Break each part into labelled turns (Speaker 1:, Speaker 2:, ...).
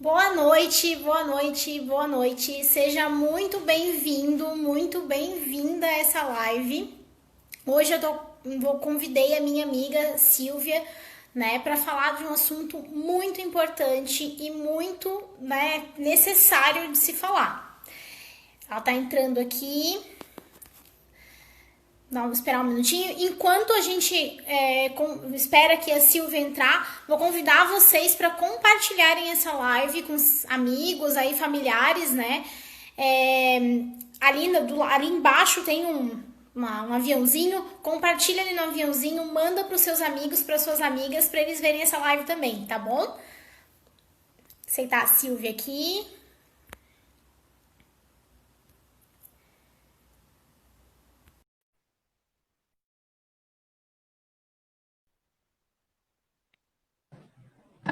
Speaker 1: Boa noite, boa noite, boa noite. Seja muito bem-vindo, muito bem-vinda a essa live. Hoje convidei a minha amiga Silvia, né, para falar de um assunto muito importante e muito, né, necessário de se falar. Ela tá entrando aqui. Vamos esperar um minutinho. Enquanto a gente espera que a Silvia entrar, vou convidar vocês para compartilharem essa live com os amigos, aí, familiares, né? É, ali embaixo tem um aviãozinho. Compartilha ali no aviãozinho, manda para os seus amigos, para suas amigas, para eles verem essa live também, tá bom? Aceitar a Silvia aqui.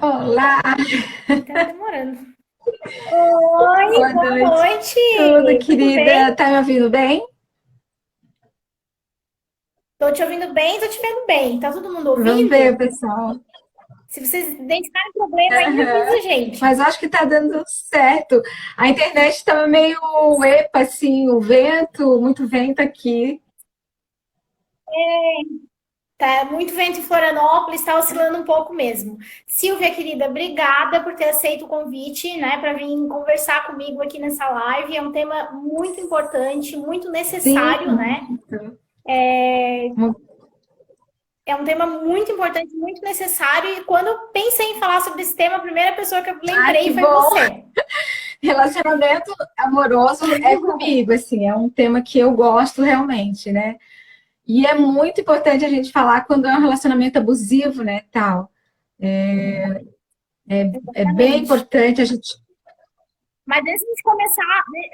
Speaker 2: Olá,
Speaker 1: Tá demorando. Oi,
Speaker 2: boa
Speaker 1: boa
Speaker 2: noite.
Speaker 1: noite!
Speaker 2: Tudo,
Speaker 1: Tudo bem?
Speaker 2: querida? Tá me ouvindo bem?
Speaker 1: Tô te ouvindo bem, tô te vendo bem. Tá todo mundo
Speaker 2: Vamos ver,
Speaker 1: ouvindo?
Speaker 2: pessoal.
Speaker 1: Se vocês identificarem problema aí, avisa
Speaker 2: Aham.
Speaker 1: a gente.
Speaker 2: Mas acho que tá dando certo. A internet estava meio epa, assim, o vento, muito vento aqui.
Speaker 1: Tá muito vento em Florianópolis, tá oscilando um pouco mesmo. Silvia, querida, obrigada por ter aceito o convite, né, para vir conversar comigo aqui nessa live. É um tema muito importante, muito
Speaker 2: Sim,
Speaker 1: necessário, né? É um tema muito importante, muito necessário. E quando eu pensei em falar sobre esse tema, a primeira pessoa que eu
Speaker 2: ai, que
Speaker 1: lembrei foi
Speaker 2: bom.
Speaker 1: você.
Speaker 2: Relacionamento amoroso é comigo, assim, é um tema que eu gosto realmente, né? E é muito importante a gente falar quando é um relacionamento abusivo, né, tal. É bem
Speaker 1: Exatamente.
Speaker 2: importante a gente.
Speaker 1: Mas antes de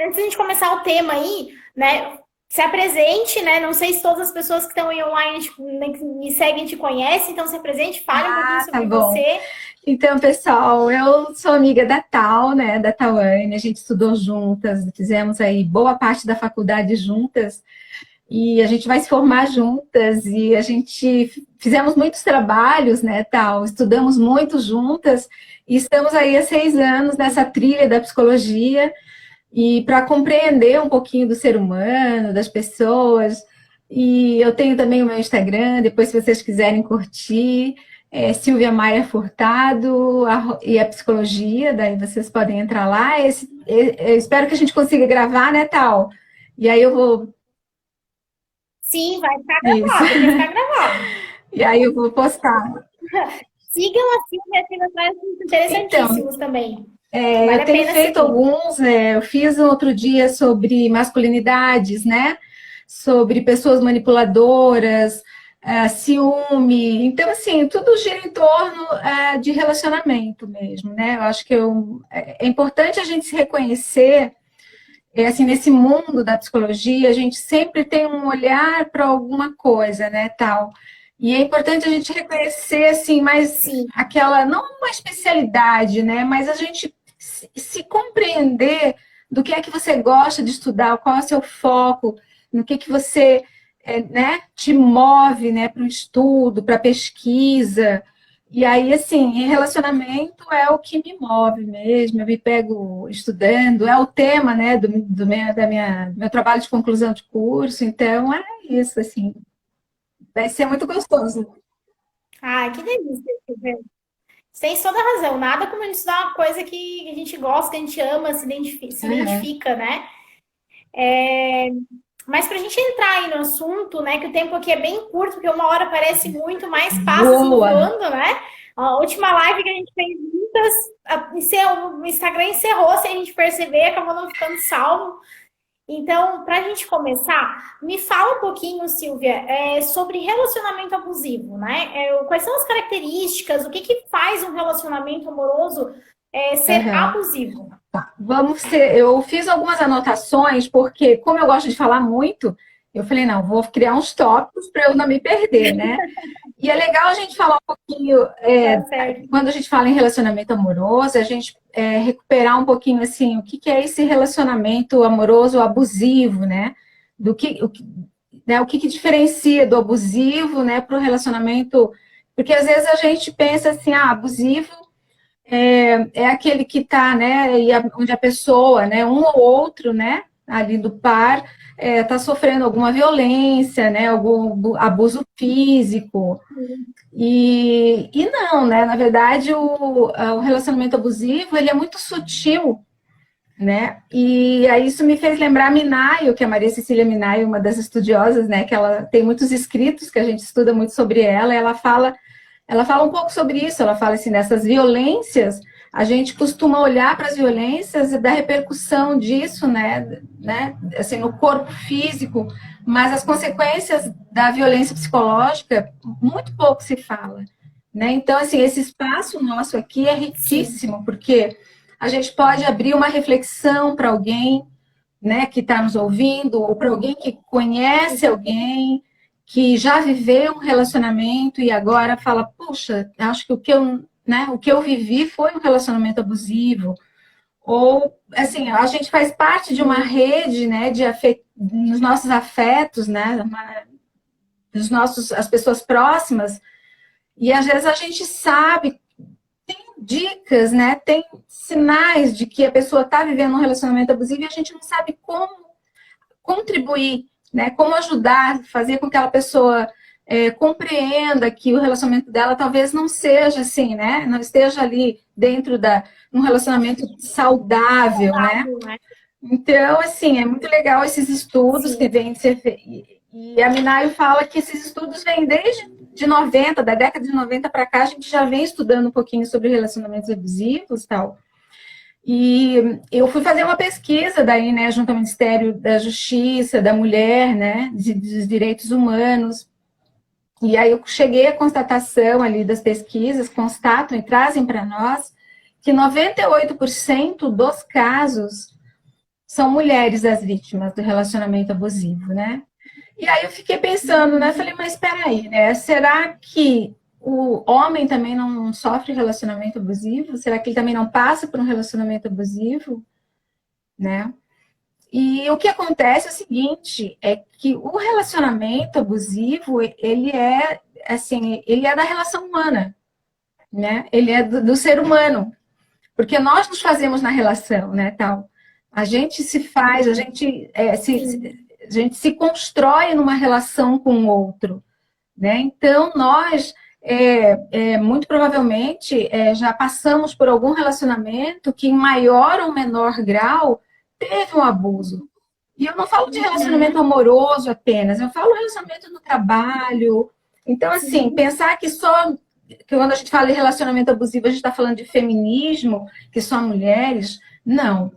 Speaker 1: a gente começar o tema aí, né? Se apresente, né? Não sei se todas as pessoas que estão aí online né, que me seguem te conhecem, então se apresente, fale um pouquinho
Speaker 2: Ah, tá
Speaker 1: sobre
Speaker 2: bom.
Speaker 1: você.
Speaker 2: Então, pessoal, eu sou amiga da Tal, né, da Tawane, a gente estudou juntas, fizemos aí boa parte da faculdade juntas, e a gente vai se formar juntas, e a gente fizemos muitos trabalhos, né, Tal, estudamos muito juntas, e estamos aí há 6 anos nessa trilha da psicologia, e para compreender um pouquinho do ser humano, das pessoas. E eu tenho também o meu Instagram, depois se vocês quiserem curtir, é Silvia Maia Furtado e a psicologia, daí vocês podem entrar lá. Eu espero que a gente consiga gravar, né, Tal? E aí eu vou.
Speaker 1: Sim, vai ficar
Speaker 2: Isso.
Speaker 1: gravado, vai ficar gravado.
Speaker 2: E aí eu vou postar.
Speaker 1: Sigam a Silvia, tem assuntos
Speaker 2: Então,
Speaker 1: interessantíssimos também.
Speaker 2: eu
Speaker 1: Vale a
Speaker 2: tenho
Speaker 1: pena
Speaker 2: feito
Speaker 1: seguir.
Speaker 2: alguns, eu fiz um outro dia sobre masculinidades, né? Sobre pessoas manipuladoras, ciúme. Então, assim, tudo gira em torno de relacionamento mesmo, né? Eu acho que é importante a gente se reconhecer, assim, nesse mundo da psicologia, a gente sempre tem um olhar para alguma coisa, né, tal. E é importante a gente reconhecer, assim, mais
Speaker 1: Sim,
Speaker 2: aquela, não uma especialidade, né, mas a gente se compreender do que é que você gosta de estudar, qual é o seu foco, no que você, né, te move, né, para o estudo, para a pesquisa. E aí, assim, em relacionamento é o que me move mesmo, eu me pego estudando, é o tema, né, do meu trabalho de conclusão de curso, então é isso, assim, vai ser muito gostoso.
Speaker 1: ai, que delícia, Silvia. Você tem toda a razão. Nada como a gente estudar uma coisa que a gente gosta, que a gente ama, se
Speaker 2: Uhum.
Speaker 1: identifica, né? Mas para a gente entrar aí no assunto, né, que o tempo aqui é bem curto, porque uma hora parece muito, mas passa assim
Speaker 2: Boa!
Speaker 1: voando, né? A última live que a gente fez juntas, o Instagram encerrou sem a gente perceber, acabou não ficando salvo. Então, para a gente começar, me fala um pouquinho, Silvia, sobre relacionamento abusivo, né? Quais são as características, o que que faz um relacionamento amoroso ser
Speaker 2: Uhum.
Speaker 1: abusivo?
Speaker 2: Eu fiz algumas anotações, porque como eu gosto de falar muito, eu falei, não, vou criar uns tópicos para eu não me perder, né? E é legal a gente falar um pouquinho,
Speaker 1: Tá certo.
Speaker 2: quando a gente fala em relacionamento amoroso, a gente recuperar um pouquinho assim, o que é esse relacionamento amoroso abusivo, né? O que diferencia do abusivo, né, para o relacionamento. Porque às vezes a gente pensa assim, abusivo é aquele que está, né, onde a pessoa, né, um ou outro, né, ali do par, está sofrendo alguma violência, né, algum abuso físico. E não, né, na verdade, o relacionamento abusivo, ele é muito sutil, né, e aí isso me fez lembrar a Minayo, que é a Maria Cecília Minayo, uma das estudiosas, né, que ela tem muitos escritos, que a gente estuda muito sobre ela, e ela fala um pouco sobre isso, ela fala assim, nessas violências, a gente costuma olhar para as violências e dar repercussão disso, né, assim, no corpo físico, mas as consequências da violência psicológica, muito pouco se fala, né? Então, assim, esse espaço nosso aqui é riquíssimo, porque a gente pode abrir uma reflexão para alguém, né, que está nos ouvindo, ou para alguém que conhece alguém, que já viveu um relacionamento e agora fala, puxa, acho que o que eu vivi foi um relacionamento abusivo. Ou, assim, a gente faz parte de uma rede, né, nos nossos afetos, né, as pessoas próximas, e às vezes a gente sabe, tem dicas, né, tem sinais de que a pessoa está vivendo um relacionamento abusivo e a gente não sabe como contribuir, né? Como ajudar, fazer com que aquela pessoa compreenda que o relacionamento dela talvez não seja assim, né? Não esteja ali dentro um relacionamento saudável, né? Então, assim, é muito legal esses estudos que vêm de ser feitos. E a Minayo fala que esses estudos vêm da década de 90 para cá, a gente já vem estudando um pouquinho sobre relacionamentos abusivos e tal. E eu fui fazer uma pesquisa daí, né, junto ao Ministério da Justiça, da Mulher, né, dos Direitos Humanos. E aí eu cheguei à constatação ali das pesquisas, constatam e trazem para nós que 98% dos casos são mulheres as vítimas do relacionamento abusivo, né? E aí eu fiquei pensando, né, falei, mas espera aí, né, será que o homem também não sofre relacionamento abusivo? Será que ele também não passa por um relacionamento abusivo? Né? E o que acontece é o seguinte, é que o relacionamento abusivo, ele é, assim, ele é da relação humana, né? Ele é do ser humano, porque nós nos fazemos na relação, né, tal. A gente se faz, a gente se constrói numa relação com o outro, né? Então, nós, muito provavelmente, já passamos por algum relacionamento que, em maior ou menor grau, teve um abuso. E eu não falo de relacionamento amoroso apenas, eu falo relacionamento no trabalho. Então, assim, pensar que quando a gente fala de relacionamento abusivo, a gente está falando de feminismo, que só mulheres. Não.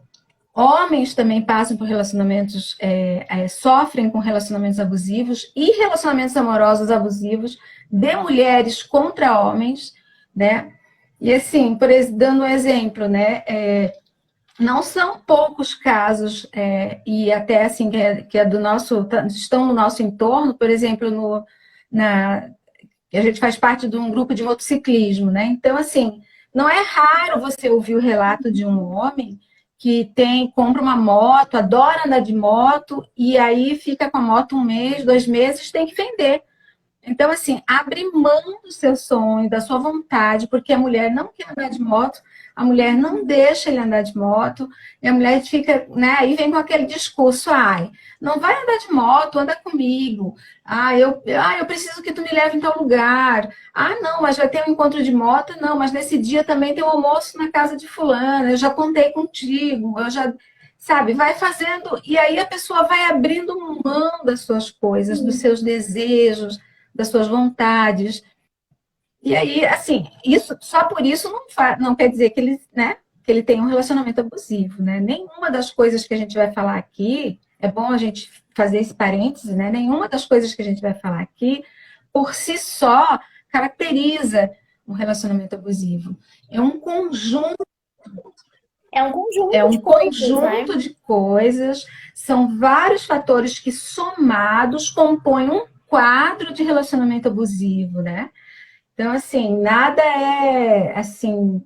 Speaker 2: Homens também passam por relacionamentos, sofrem com relacionamentos abusivos e relacionamentos amorosos abusivos de mulheres contra homens, né? E assim, dando um exemplo, né? Não são poucos casos, e até assim, que é estão no nosso entorno, por exemplo, a gente faz parte de um grupo de motociclismo, né? Então, assim, não é raro você ouvir o relato de um homem que compra uma moto, adora andar de moto, e aí fica com a moto 1 mês, 2 meses, tem que vender. Então, assim, abre mão do seu sonho, da sua vontade, porque a mulher não quer andar de moto, a mulher não deixa ele andar de moto, e a mulher fica, né, aí vem com aquele discurso, ai, não vai andar de moto, anda comigo, eu preciso que tu me leve em tal lugar, não, mas vai ter um encontro de moto, não, mas nesse dia também tem um almoço na casa de fulana, eu já contei contigo, sabe, vai fazendo, e aí a pessoa vai abrindo mão das suas coisas, dos seus desejos, das suas vontades. E aí, assim, só por isso não quer dizer que ele tem um relacionamento abusivo, né? Nenhuma das coisas que a gente vai falar aqui, é bom a gente fazer esse parêntese, né? Nenhuma das coisas que a gente vai falar aqui, por si só, caracteriza um relacionamento abusivo. É um conjunto de coisas, são vários fatores que somados compõem um quadro de relacionamento abusivo, né? Então, assim, nada assim,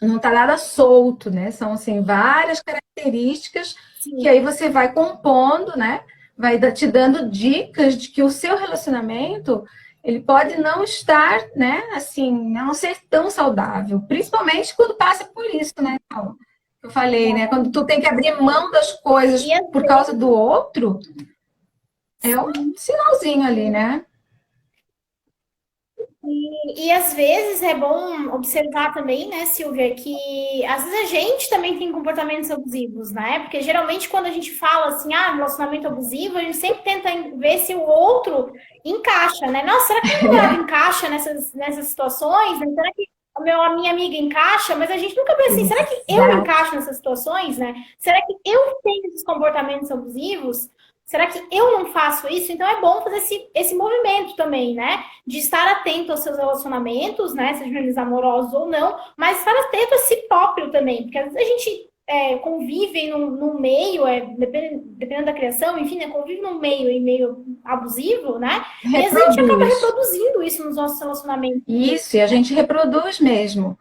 Speaker 2: não está nada solto, né? São, assim, várias características que aí você vai compondo, né? Vai te dando dicas de que o seu relacionamento, ele pode não estar, né, assim, não ser tão saudável, principalmente quando passa por isso, né, Paulo? Eu falei, né, quando tu tem que abrir mão das coisas
Speaker 1: E às
Speaker 2: por causa do outro, é um
Speaker 1: vezes,
Speaker 2: sinalzinho ali, né?
Speaker 1: e às vezes é bom observar também, né, Silvia, que às vezes a gente também tem comportamentos abusivos, né? Porque geralmente quando a gente fala assim, ah, relacionamento abusivo, a gente sempre tenta ver se o outro encaixa, né? Nossa, será que o meu namorado encaixa nessas situações? Né? Será que a minha amiga encaixa? Mas a gente nunca pensa assim, será que eu
Speaker 2: Exato.
Speaker 1: encaixo nessas situações, né? Será que eu tenho esses comportamentos abusivos? Será que eu não faço isso? Então é bom fazer esse movimento também, né? De estar atento aos seus relacionamentos, né? Sejam eles amorosos ou não, mas estar atento a si próprio também, porque às vezes a gente convive num meio, dependendo da criação, enfim, né? Convive num meio em meio abusivo, né? E às vezes a gente acaba
Speaker 2: Reproduz.
Speaker 1: reproduzindo isso nos nossos relacionamentos.
Speaker 2: Isso, e a gente reproduz mesmo.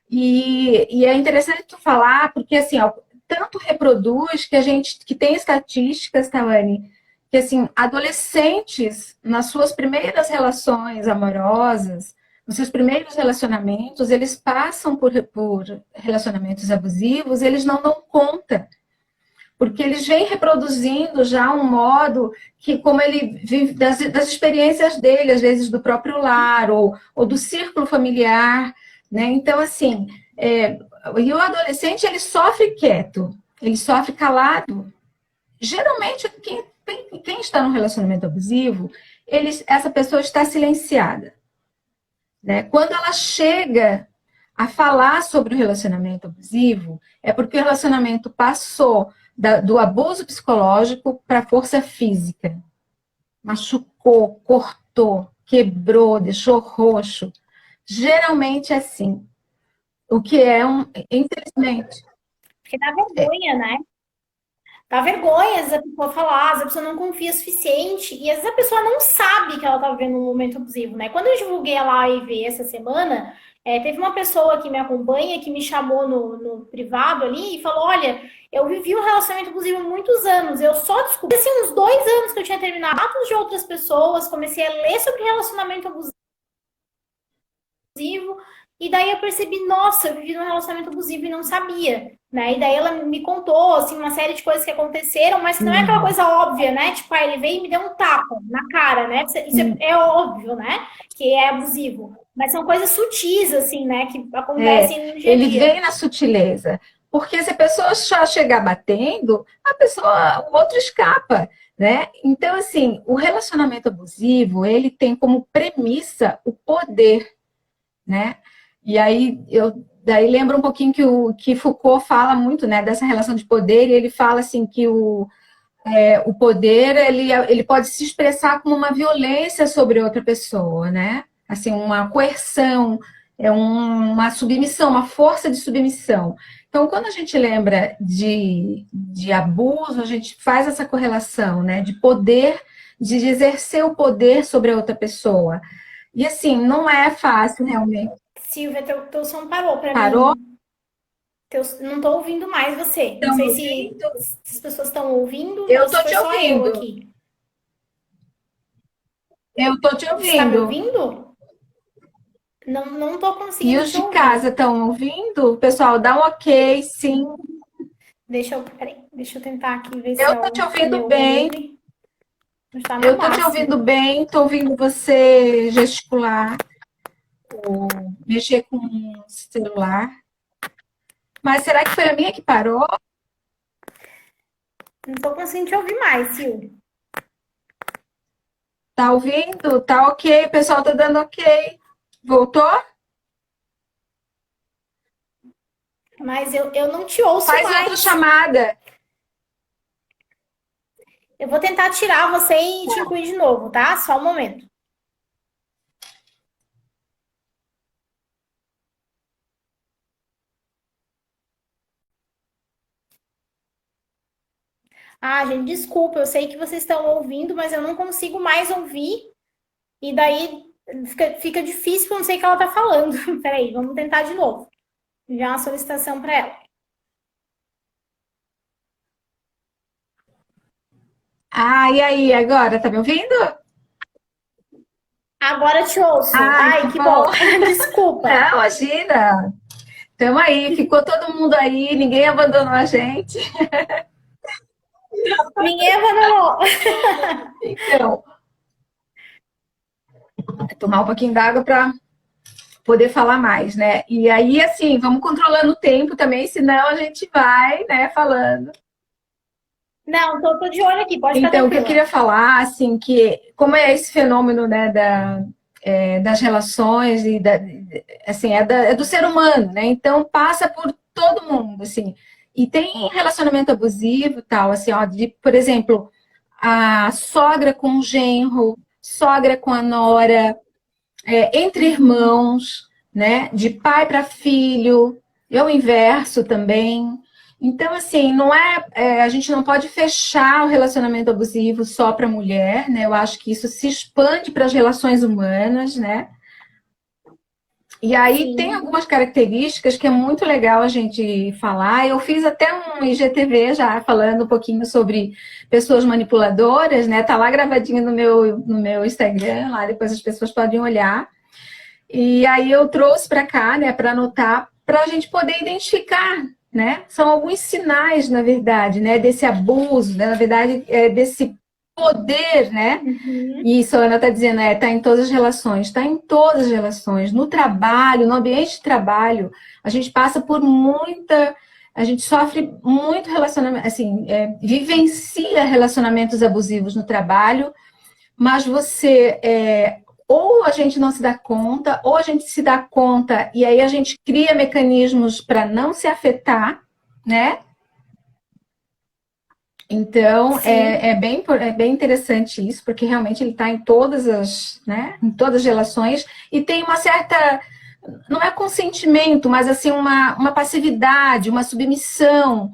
Speaker 2: E é interessante tu falar, porque assim, ó, tanto reproduz que a gente que tem estatísticas, Tawane, que assim, adolescentes nas suas primeiras relações amorosas, nos seus primeiros relacionamentos, eles passam por relacionamentos abusivos, eles não dão conta, porque eles vêm reproduzindo já um modo que, como ele vive das experiências dele, às vezes do próprio lar ou do círculo familiar, né? Então, assim, e o adolescente ele sofre quieto, ele sofre calado. Geralmente, quem está num relacionamento abusivo, essa pessoa está silenciada, né? Quando ela chega a falar sobre o relacionamento abusivo, é porque o relacionamento passou do abuso psicológico para a força física. Machucou, cortou, quebrou, deixou roxo. Geralmente é assim. O que é infelizmente.
Speaker 1: Porque dá vergonha, né? Dá vergonha, às vezes a pessoa falar, às vezes a pessoa não confia o suficiente, e às vezes a pessoa não sabe que ela tá vivendo um momento abusivo, né? Quando eu divulguei a live essa semana, teve uma pessoa que me acompanha, que me chamou no privado ali e falou: Olha, eu vivi um relacionamento abusivo há muitos anos, eu só descobri assim, uns 2 anos que eu tinha terminado atos de outras pessoas, comecei a ler sobre relacionamento abusivo. E daí eu percebi, nossa, eu vivi num relacionamento abusivo e não sabia, né? E daí ela me contou, assim, uma série de coisas que aconteceram, mas que não é aquela coisa óbvia, né? Tipo, aí ele veio e me deu um tapa na cara, né? Isso é óbvio, né? Que é abusivo. Mas são coisas sutis, assim, né? Que acontecem no dia a
Speaker 2: Ele
Speaker 1: dia.
Speaker 2: vem na sutileza. Porque se a pessoa só chegar batendo, o outro escapa, né? Então, assim, o relacionamento abusivo, ele tem como premissa o poder, né? E aí eu daí lembro um pouquinho que Foucault fala muito, né, dessa relação de poder, e ele fala assim que o poder ele pode se expressar como uma violência sobre outra pessoa, né? Assim, uma coerção, uma submissão, uma força de submissão. Então, quando a gente lembra de abuso, a gente faz essa correlação, né? De poder, de exercer o poder sobre a outra pessoa. E assim, não é fácil realmente.
Speaker 1: Silvia, teu som parou pra
Speaker 2: Parou?
Speaker 1: mim. Não tô ouvindo mais você. Não
Speaker 2: Estão
Speaker 1: sei se,
Speaker 2: ouvindo?
Speaker 1: se as pessoas estão ouvindo
Speaker 2: Eu
Speaker 1: ou se
Speaker 2: estou
Speaker 1: foi
Speaker 2: te
Speaker 1: só eu
Speaker 2: ouvindo.
Speaker 1: aqui.
Speaker 2: Eu estou te
Speaker 1: Você tá me
Speaker 2: ouvindo.
Speaker 1: ouvindo? Não tô
Speaker 2: E
Speaker 1: conseguindo
Speaker 2: os
Speaker 1: te
Speaker 2: de casa
Speaker 1: ouvir.
Speaker 2: estão ouvindo? Pessoal, dá um ok, sim.
Speaker 1: Peraí, deixa eu tentar aqui ver se
Speaker 2: Eu
Speaker 1: é
Speaker 2: estou te
Speaker 1: o
Speaker 2: ouvindo
Speaker 1: meu
Speaker 2: bem.
Speaker 1: volume. Está
Speaker 2: Eu
Speaker 1: no
Speaker 2: estou te ouvindo
Speaker 1: máximo.
Speaker 2: bem. Estou ouvindo você gesticular ou mexer com o celular. Mas será que foi a minha que parou?
Speaker 1: Não tô conseguindo te ouvir mais, Sil.
Speaker 2: Tá ouvindo? Tá ok. O pessoal tá dando ok. Voltou?
Speaker 1: Mas eu não te ouço
Speaker 2: Faz outra
Speaker 1: mais.
Speaker 2: chamada.
Speaker 1: Eu vou tentar tirar você e te incluir de novo, tá? Só um momento. Ah, gente, desculpa. Eu sei que vocês estão ouvindo, mas eu não consigo mais ouvir. E daí fica difícil porque eu não sei o que ela tá falando. Peraí, vamos tentar de novo. Já uma solicitação para ela.
Speaker 2: Ah, e aí, agora? Tá me ouvindo?
Speaker 1: Agora te ouço.
Speaker 2: Ai, que
Speaker 1: Ai, que
Speaker 2: bom.
Speaker 1: bom. Desculpa.
Speaker 2: Não, imagina. Estamos aí, ficou todo mundo aí, ninguém abandonou a gente.
Speaker 1: Ninguém abandonou.
Speaker 2: Então, tomar um pouquinho d'água para poder falar mais, né? E aí, assim, vamos controlando o tempo também, senão a gente vai, né, falando.
Speaker 1: Não, tô de olho aqui, pode ficar
Speaker 2: Então, o que eu
Speaker 1: tranquila.
Speaker 2: queria falar, assim, que como é esse fenômeno, né, das relações e assim, é do ser humano, né? Então, passa por todo mundo, assim. E tem relacionamento abusivo, tal, assim, ó, por exemplo, a sogra com o genro, sogra com a nora, entre irmãos, né? De pai para filho, e o inverso também. Então, assim, não a gente não pode fechar o relacionamento abusivo só para a mulher, né? Eu acho que isso se expande para as relações humanas, né? E aí tem
Speaker 1: Sim.
Speaker 2: algumas características que é muito legal a gente falar. Eu fiz até um IGTV já falando um pouquinho sobre pessoas manipuladoras, né? Tá lá gravadinho no meu Instagram, lá depois as pessoas podem olhar. E aí eu trouxe para cá, né, para anotar, para a gente poder identificar, né? São alguns sinais, na verdade, né, desse abuso, né, na verdade, desse poder, né?
Speaker 1: Uhum.
Speaker 2: E isso a Ana está dizendo, está em todas as relações, está em todas as relações, no trabalho, no ambiente de trabalho, a gente passa por a gente sofre muito relacionamento, assim, vivencia relacionamentos abusivos no trabalho, mas ou a gente não se dá conta, ou a gente se dá conta e aí a gente cria mecanismos para não se afetar, né? Então,
Speaker 1: Sim.
Speaker 2: é bem interessante isso, porque realmente ele está em todas as, né, em todas as relações, e tem uma certa, não é consentimento, mas assim, uma passividade, uma submissão,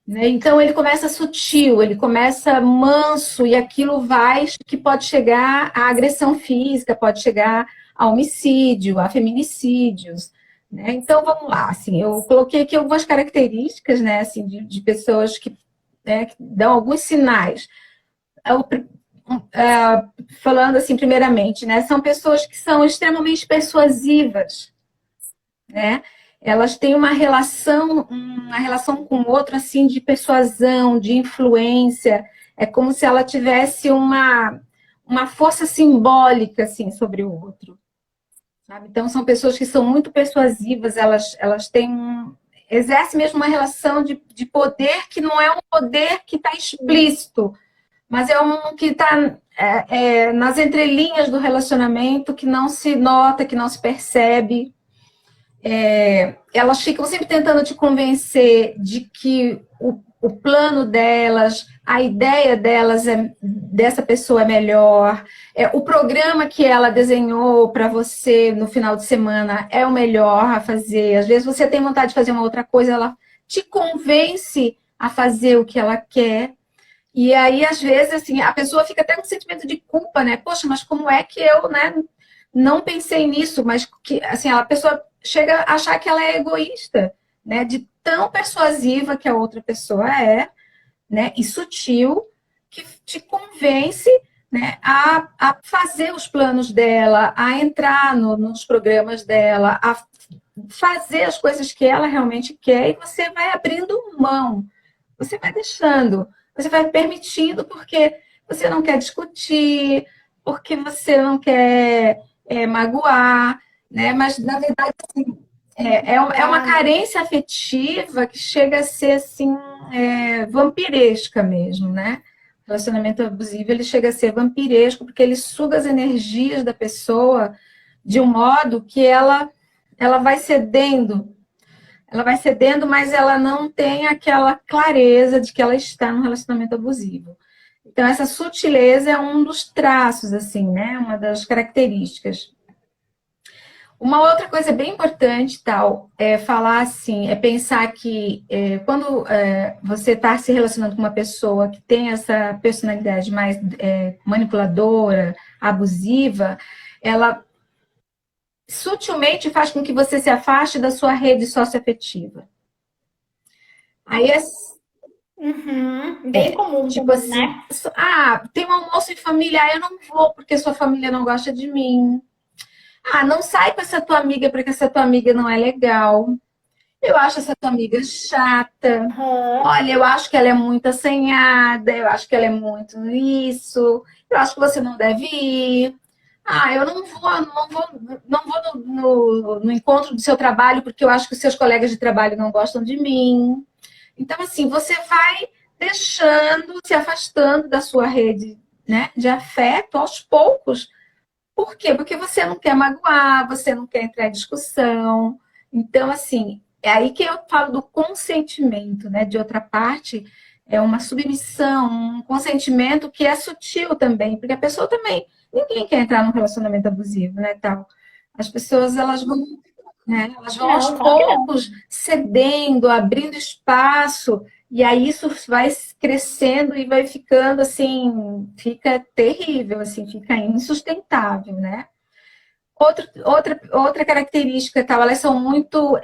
Speaker 2: né? Então ele começa sutil, ele começa manso, e aquilo vai, que pode chegar à agressão física, pode chegar a homicídio, a feminicídios. Né? Então vamos lá, assim, eu coloquei aqui algumas características, né, assim, de pessoas que dão alguns sinais. Falando assim, primeiramente, né, são pessoas que são extremamente persuasivas, né? Elas têm uma relação com o outro assim de persuasão, de influência. É como se ela tivesse uma força simbólica assim sobre o outro. Sabe? Então são pessoas que são muito persuasivas, elas têm exercem mesmo uma relação de poder que não é um poder que está explícito, mas é um que está nas entrelinhas do relacionamento, que não se nota, que não se percebe. Elas ficam sempre tentando te convencer de que o plano delas, a ideia delas dessa pessoa é melhor, o programa que ela desenhou para você no final de semana é o melhor a fazer. Às vezes você tem vontade de fazer uma outra coisa, ela te convence a fazer o que ela quer. E aí, às vezes, assim, a pessoa fica até com sentimento de culpa, né? Poxa, mas como é que eu, né, não pensei nisso? Mas que, assim, a pessoa chega a achar que ela é egoísta, né? De tão persuasiva que a outra pessoa é, né? E sutil, que te convence, né, a fazer os planos dela, a entrar nos programas dela, a fazer as coisas que ela realmente quer, e você vai abrindo mão, você vai deixando, você vai permitindo, porque você não quer discutir, porque você não quer magoar, né? Mas, na verdade, assim, é uma
Speaker 1: Claro.
Speaker 2: carência afetiva que chega a ser, assim, vampiresca mesmo, né? O relacionamento abusivo, ele chega a ser vampiresco, porque ele suga as energias da pessoa de um modo que ela vai cedendo, mas ela não tem aquela clareza de que ela está num relacionamento abusivo. Então, essa sutileza é um dos traços, assim, né? Uma das características. Uma outra coisa bem importante, tal, é falar assim, é pensar que quando você está se relacionando com uma pessoa que tem essa personalidade mais manipuladora, abusiva, ela sutilmente faz com que você se afaste da sua rede socioafetiva. Aí
Speaker 1: Uhum. Bem comum
Speaker 2: Tipo
Speaker 1: também,
Speaker 2: assim,
Speaker 1: né?
Speaker 2: tem um almoço em família, eu não vou porque sua família não gosta de mim. Não sai com essa tua amiga porque essa tua amiga não é legal. Eu acho essa tua amiga chata.
Speaker 1: Aham.
Speaker 2: Olha, eu acho que ela é muito assanhada, eu acho que ela é muito isso, eu acho que você não deve ir. Eu não vou no encontro do seu trabalho porque eu acho que os seus colegas de trabalho não gostam de mim. Então, assim, você vai deixando, se afastando da sua rede, né, de afeto aos poucos. Por quê? Porque você não quer magoar, você não quer entrar em discussão. Então, assim, é aí que eu falo do consentimento, né? De outra parte, é uma submissão, um consentimento que é sutil também, porque a pessoa também, ninguém quer entrar num relacionamento abusivo, né, tal. As pessoas, elas vão, né? Elas vão aos
Speaker 1: Não, claro que não.
Speaker 2: poucos cedendo, abrindo espaço, e aí isso vai crescendo e vai ficando assim, fica terrível, assim, fica insustentável, né? Outra característica, tal, elas são muito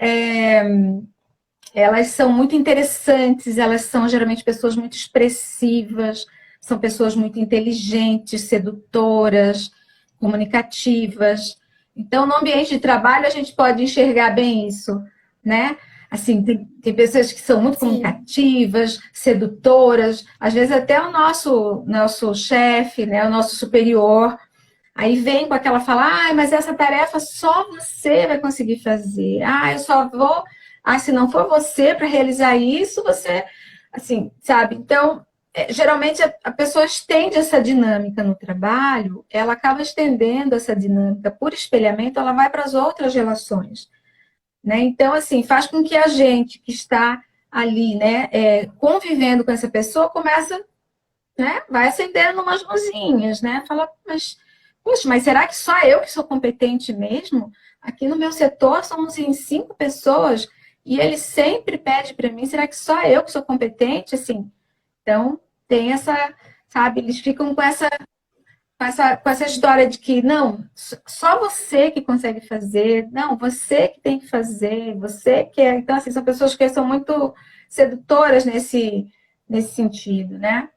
Speaker 2: interessantes, elas são geralmente pessoas muito expressivas, são pessoas muito inteligentes, sedutoras, comunicativas. Então, no ambiente de trabalho, a gente pode enxergar bem isso, né? Assim, tem pessoas que são muito
Speaker 1: Sim.
Speaker 2: comunicativas, sedutoras, às vezes até o nosso chefe, né, o nosso superior, aí vem com aquela fala, mas essa tarefa só você vai conseguir fazer. Eu só vou. Se não for você para realizar isso, você. Assim, sabe? Então, geralmente a pessoa estende essa dinâmica no trabalho, ela acaba estendendo essa dinâmica por espelhamento, ela vai para as outras relações. Né? Então, assim, faz com que a gente que está ali, né, convivendo com essa pessoa, começa, né? Vai acendendo umas luzinhas, né? Fala, mas, poxa, mas será que só eu que sou competente mesmo? Aqui no meu setor somos em 5 pessoas e ele sempre pede para mim, será que só eu que sou competente? Assim, então tem essa, sabe? Eles ficam com essa história de que não, só você que consegue fazer, não, você que tem que fazer, você que é. Então, assim, são pessoas que são muito sedutoras nesse sentido, né?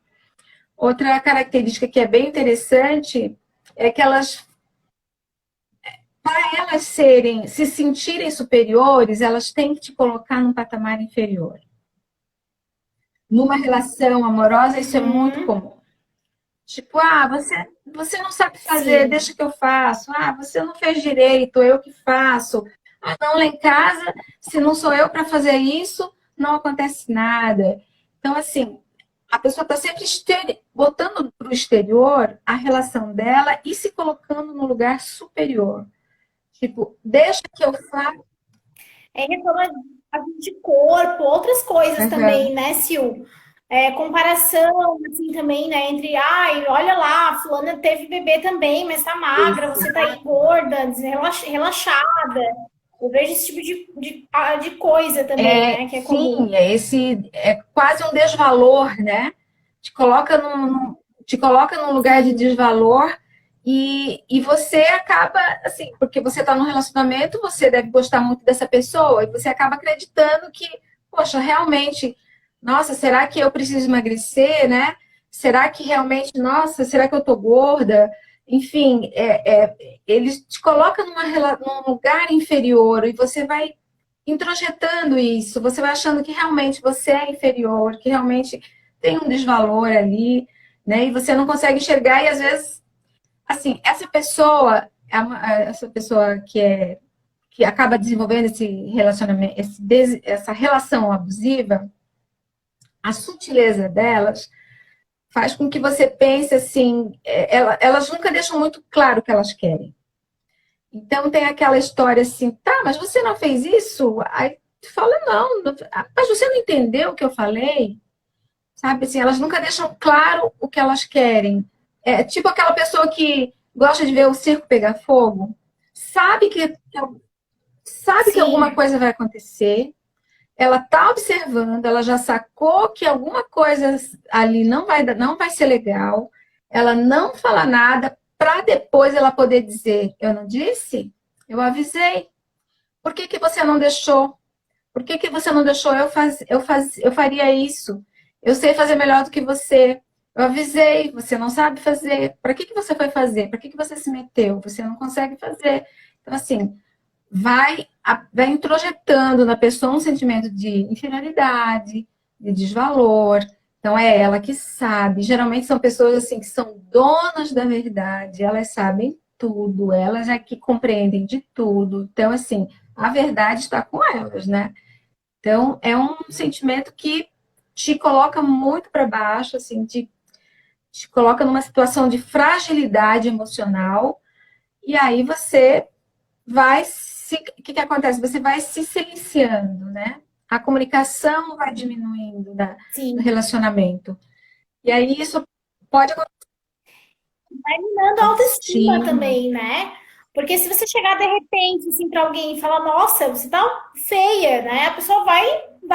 Speaker 2: Outra característica que é bem interessante é que para elas se sentirem superiores, elas têm que te colocar num patamar inferior. Numa relação amorosa, isso é muito
Speaker 1: Uhum.
Speaker 2: comum. Tipo, você não sabe fazer,
Speaker 1: Sim.
Speaker 2: deixa que eu faço. Você não fez direito, eu que faço. Não, lá em casa, se não sou eu para fazer isso, não acontece nada. Então, assim, a pessoa está sempre botando para o exterior a relação dela e se colocando no lugar superior. Tipo, deixa que eu faça.
Speaker 1: É reclama de corpo, outras coisas
Speaker 2: Uhum.
Speaker 1: também, né, Sil? Comparação, assim, também, né, entre, ai, olha lá, a fulana teve bebê também, mas tá magra, você tá aí gorda, relaxada. Eu vejo esse tipo de coisa também, né, que é comum.
Speaker 2: Sim, é quase um desvalor, né? Te coloca te coloca num lugar de
Speaker 1: Sim,
Speaker 2: desvalor e você acaba, assim, porque você está num relacionamento, você deve gostar muito dessa pessoa, e você acaba acreditando que, poxa, realmente, nossa, será que eu preciso emagrecer, né? Será que realmente, nossa, será que eu tô gorda? Enfim, eles te colocam num lugar inferior e você vai introjetando isso, você vai achando que realmente você é inferior, que realmente tem um desvalor ali, né? E você não consegue enxergar, e às vezes, assim, essa pessoa que acaba desenvolvendo esse relacionamento, essa relação abusiva, a sutileza delas faz com que você pense assim, elas nunca deixam muito claro o que elas querem. Então tem aquela história assim, tá, mas você não fez isso? Aí tu fala, não, mas você não entendeu o que eu falei? Sabe assim, elas nunca deixam claro o que elas querem. É tipo aquela pessoa que gosta de ver o circo pegar fogo, sabe que alguma
Speaker 1: sim,
Speaker 2: coisa vai acontecer, ela tá observando, ela já sacou que alguma coisa ali não vai ser legal, ela não fala nada para depois ela poder dizer, eu não disse? Eu avisei. Por que que você não deixou? Por que que você não deixou eu faria isso? Eu sei fazer melhor do que você. Eu avisei, você não sabe fazer. Para que você foi fazer? Para que você se meteu? Você não consegue fazer. Então, assim, vai introjetando na pessoa um sentimento de inferioridade, de desvalor. Então, é ela que sabe. Geralmente são pessoas assim que são donas da verdade, elas sabem tudo, elas é que compreendem de tudo. Então, assim, a verdade está com elas, né? Então, é um sentimento que te coloca muito para baixo, assim, te coloca numa situação de fragilidade emocional, e aí você vai se. O que acontece? Você vai se silenciando, né? A comunicação vai diminuindo do
Speaker 1: Sim.
Speaker 2: relacionamento. E aí isso pode
Speaker 1: Vai minando a autoestima
Speaker 2: autoestima.
Speaker 1: também, né? Porque se você chegar de repente assim para alguém e falar, nossa, você tá feia, né? A pessoa vai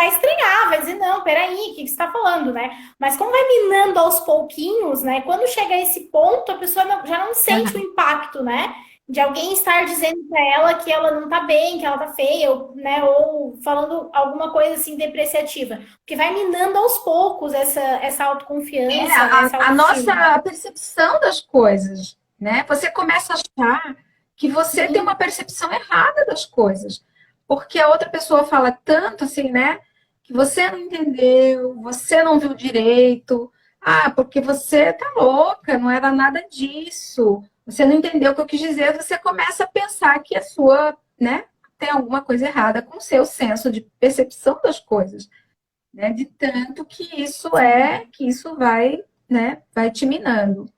Speaker 1: estranhar, vai dizer, não, peraí, o que você tá falando, né? Mas como vai minando aos pouquinhos, né? Quando chega a esse ponto, a pessoa já não sente o impacto, né? De alguém estar dizendo para ela que ela não tá bem, que ela tá feia, ou, né? Ou falando alguma coisa assim depreciativa. Porque vai minando aos poucos essa autoconfiança, né? Essa
Speaker 2: A
Speaker 1: autoestima.
Speaker 2: nossa percepção das coisas, né? Você começa a achar que você tem uma
Speaker 1: Sim.
Speaker 2: percepção errada das coisas, porque a outra pessoa fala tanto assim, né? Que você não entendeu, você não viu direito. Ah, porque você tá louca, não era nada disso. Você não entendeu o que eu quis dizer, você começa a pensar que a sua, né, tem alguma coisa errada com o seu senso de percepção das coisas, né? De tanto que isso vai, né, vai te minando.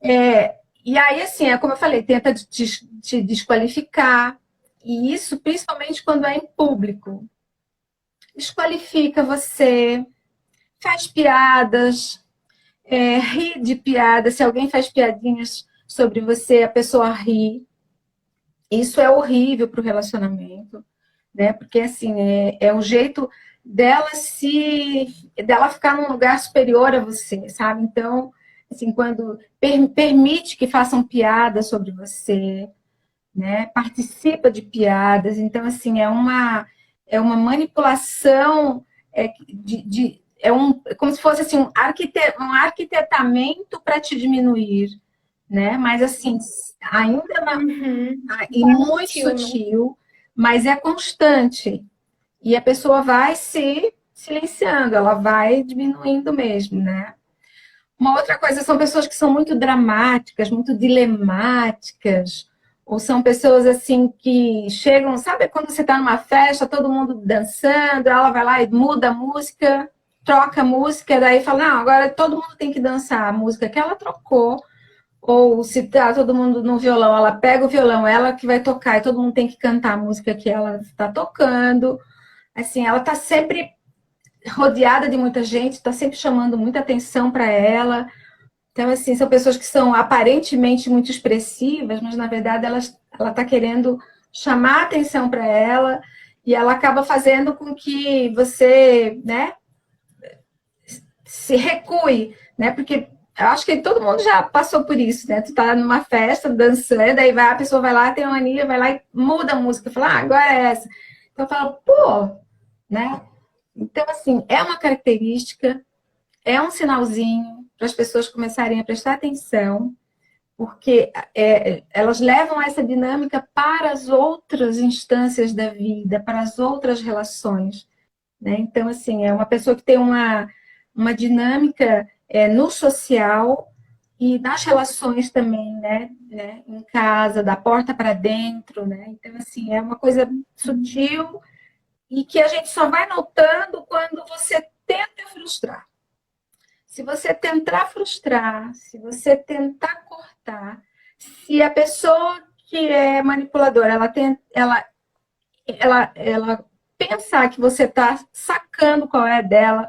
Speaker 2: E aí, assim, é como eu falei, tenta te desqualificar, e isso principalmente quando é em público. Desqualifica você, faz piadas, ri de piadas. Se alguém faz piadinhas sobre você, a pessoa ri. Isso é horrível para o relacionamento, né? Porque assim é o jeito dela ficar num lugar superior a você, sabe? Então, assim, quando permite que façam piadas sobre você, né? Participa de piadas, então assim é uma manipulação como se fosse assim um arquitetamento para te diminuir, né? Mas assim ainda
Speaker 1: Uhum.
Speaker 2: e
Speaker 1: Forma
Speaker 2: muito
Speaker 1: sutil, né?
Speaker 2: sutil, mas é constante. E a pessoa vai se silenciando, ela vai diminuindo mesmo, né? Uma outra coisa são pessoas que são muito dramáticas, muito dilemáticas, ou são pessoas assim que chegam, sabe quando você está numa festa, todo mundo dançando, ela vai lá e muda a música, troca a música, daí fala, não, agora todo mundo tem que dançar a música que ela trocou, ou se tá todo mundo no violão, ela pega o violão, ela que vai tocar, e todo mundo tem que cantar a música que ela está tocando. Assim, ela está sempre rodeada de muita gente, está sempre chamando muita atenção para ela. Então, assim, são pessoas que são aparentemente muito expressivas, mas na verdade ela está querendo chamar atenção para ela e ela acaba fazendo com que você, né, se recue, né? Porque eu acho que todo mundo já passou por isso, né? Tu tá numa festa dançando, aí a pessoa vai lá, tem uma mania, vai lá e muda a música, fala, agora é essa. Então eu falo, pô, né? Então, assim, é uma característica, é um sinalzinho para as pessoas começarem a prestar atenção, porque elas levam essa dinâmica para as outras instâncias da vida, para as outras relações. Né? Então, assim, é uma pessoa que tem uma dinâmica no social e nas relações também, né? Em casa, da porta para dentro, né? Então, assim, é uma coisa sutil e que a gente só vai notando quando você tenta frustrar. Se você tentar frustrar, se você tentar cortar, se a pessoa que é manipuladora, ela pensar que você está sacando qual é dela,